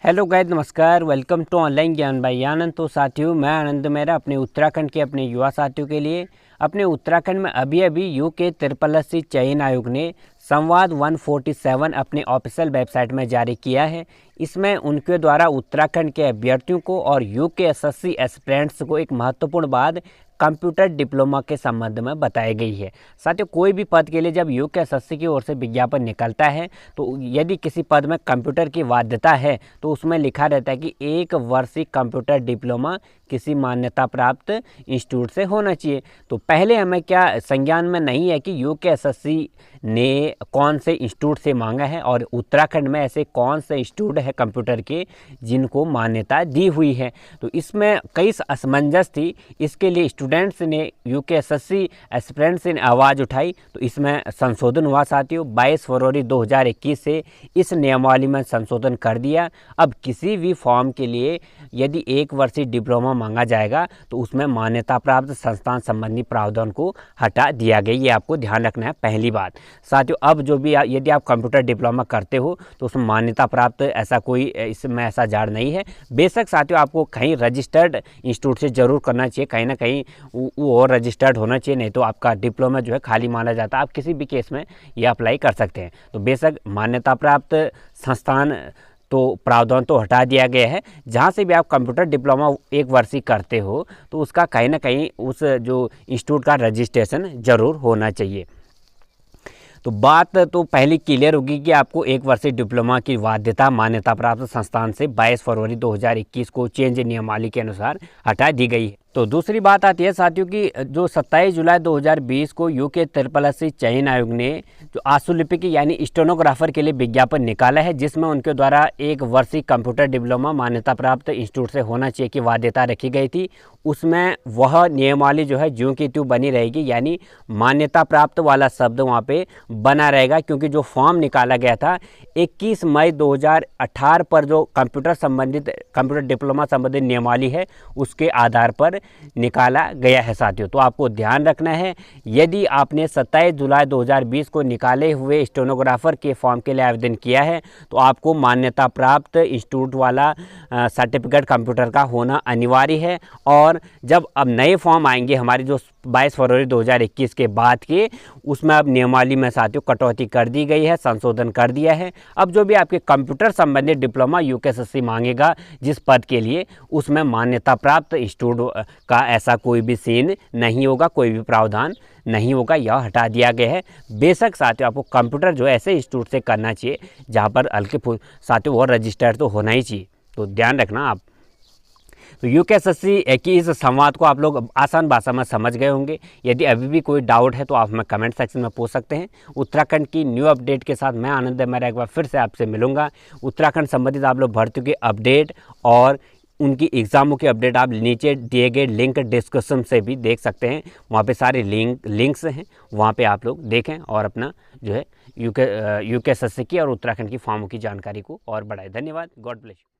Hello guys, नमस्कार। Welcome to online ज्ञान by आनंद। तो साथियों, मैं आनंद मेरा अपने उत्तराखंड के अपने युवा साथियों के लिए अपने उत्तराखंड में अभी यूके SSC चयन आयोग ने संवाद 147 अपने ऑफिशियल वेबसाइट में जारी किया है। इसमें उनके द्वारा उत्तराखंड के अभ्यर्थियों को और यूके SSC एस्पिरेंट्स को एक महत्वपूर्ण बात कंप्यूटर डिप्लोमा के संबंध में बताई गई है। साथियों, कोई भी पद के लिए जब यूके SSC की ओर से विज्ञापन निकलता है तो यदि किसी पद में कंप्यूटर की बाध्यता है तो उसमें लिखा रहता है कि 1 वर्षीय कंप्यूटर डिप्लोमा किसी मान्यता प्राप्त इंस्टीट्यूट से होना चाहिए। तो पहले हमें क्या संज्ञान में नहीं है कि यूके SSC ने कौन से इंस्टीट्यूट से मांगा है और उत्तराखंड में ऐसे कौन से इंस्टीट्यूट है कंप्यूटर के जिनको मान्यता दी हुई है। तो इसमें कई असमंजस थी। इसके लिए स्टूडेंट्स ने यूके SSC एस्पिरेंट्स ने आवाज़ उठाई। तो इसमें संशोधन हुआ साथियों। 22 फरवरी 2021 से इस नियमावली में संशोधन कर दिया। अब किसी भी फॉर्म के लिए यदि 1 वर्षीय डिप्लोमा मांगा जाएगा तो उसमें मान्यता प्राप्त संस्थान संबंधी प्रावधान को हटा दिया गया। ये आपको ध्यान रखना है पहली बात। साथियों, अब जो भी यदि आप कंप्यूटर डिप्लोमा करते हो तो उसमें मान्यता प्राप्त ऐसा कोई इसमें ऐसा जाड़ नहीं है। बेशक साथियों, आपको कहीं रजिस्टर्ड इंस्टीट्यूट से जरूर करना चाहिए, कहीं ना कहीं वो और रजिस्टर्ड होना चाहिए, नहीं तो आपका डिप्लोमा जो है खाली माना जाता है। आप किसी भी केस में ये अप्लाई कर सकते हैं। तो बेशक मान्यता प्राप्त संस्थान तो प्रावधान तो हटा दिया गया है। जहाँ से भी आप कंप्यूटर डिप्लोमा 1 वर्षीय करते हो तो उसका कहीं ना कहीं उस जो इंस्टीट्यूट का रजिस्ट्रेशन जरूर होना चाहिए। तो बात तो पहली क्लियर होगी कि आपको 1 वर्षीय डिप्लोमा की बाध्यता मान्यता प्राप्त संस्थान से 22 फरवरी 2021 को चेंज नियमावली के अनुसार हटा दी गई है। तो दूसरी बात आती है साथियों कि जो 27 जुलाई 2020 को यूके SSC चयन आयोग ने जो आशुलिपिक यानी स्टेनोग्राफर के लिए विज्ञापन निकाला है, जिसमें उनके द्वारा 1 वर्षीय कंप्यूटर डिप्लोमा मान्यता प्राप्त इंस्टीट्यूट से होना चाहिए कि बाध्यता रखी गई थी। उसमें वह नियमावली जो है ज्यों की त्यों बनी रहेगी, यानी मान्यता प्राप्त वाला शब्द वहाँ पे बना रहेगा। क्योंकि जो फॉर्म निकाला गया था 21 मई 2018 पर जो कंप्यूटर डिप्लोमा संबंधित नियमावली है उसके आधार पर निकाला गया है साथियों। तो आपको ध्यान रखना है, यदि आपने 27 जुलाई 2020 को निकाले हुए स्टेनोग्राफर के फॉर्म के लिए आवेदन किया है तो आपको मान्यता प्राप्त इंस्टीट्यूट वाला सर्टिफिकेट कंप्यूटर का होना अनिवार्य है। और जब अब नए फॉर्म आएंगे हमारे जो 22 फरवरी 2021 के बाद के, उसमें अब नियमावली में साथियों कटौती कर दी गई है, संशोधन कर दिया है। अब जो भी आपके कंप्यूटर संबंधित डिप्लोमा यूके SSC मांगेगा जिस पद के लिए, उसमें मान्यता प्राप्त इंस्टीट्यूट का ऐसा कोई भी सीन नहीं होगा, कोई भी प्रावधान नहीं होगा, यह हटा दिया गया है। बेशक साथियों, आपको कंप्यूटर जो ऐसे इंस्टीट्यूट से करना चाहिए जहाँ पर हल्के साथियों वो रजिस्टर्ड तो होना ही चाहिए। तो ध्यान रखना आप। तो यूके SSC की इस संवाद को आप लोग आसान भाषा में समझ गए होंगे। यदि अभी भी कोई डाउट है तो आप हमें कमेंट सेक्शन में पूछ सकते हैं। उत्तराखंड की न्यू अपडेट के साथ मैं आनंद मेरा एक बार फिर से आपसे मिलूंगा। उत्तराखंड संबंधित आप लोग भर्तियों के अपडेट और उनकी एग्ज़ामों की अपडेट आप नीचे दिए गए लिंक डिस्क्रिप्शन से भी देख सकते हैं। वहाँ पे सारे लिंक्स हैं, वहाँ पे आप लोग देखें और अपना जो है यूके SSC की और उत्तराखंड की फॉर्मों की जानकारी को और बढ़ाएं। धन्यवाद। God bless you.